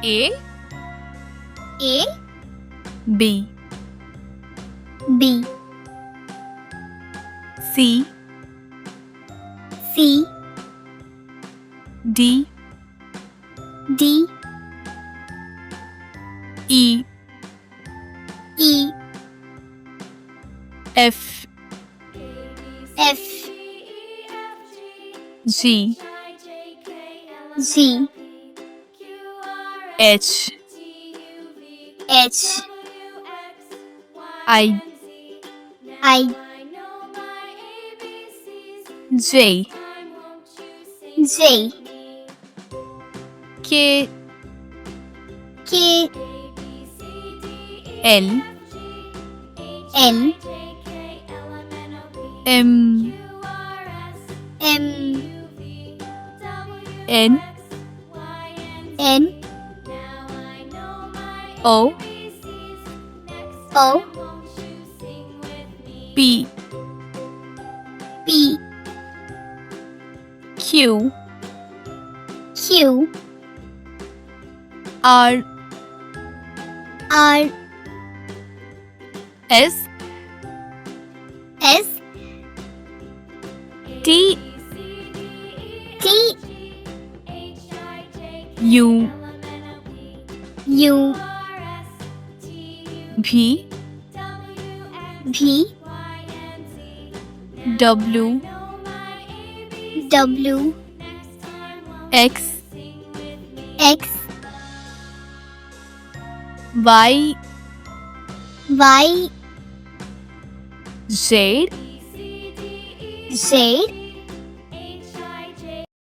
A A B B C C D D E E F F G G H H I I J J K K L L M M N N O O P P Q Q R R S S T T U U V V W W X X Y Y Z Z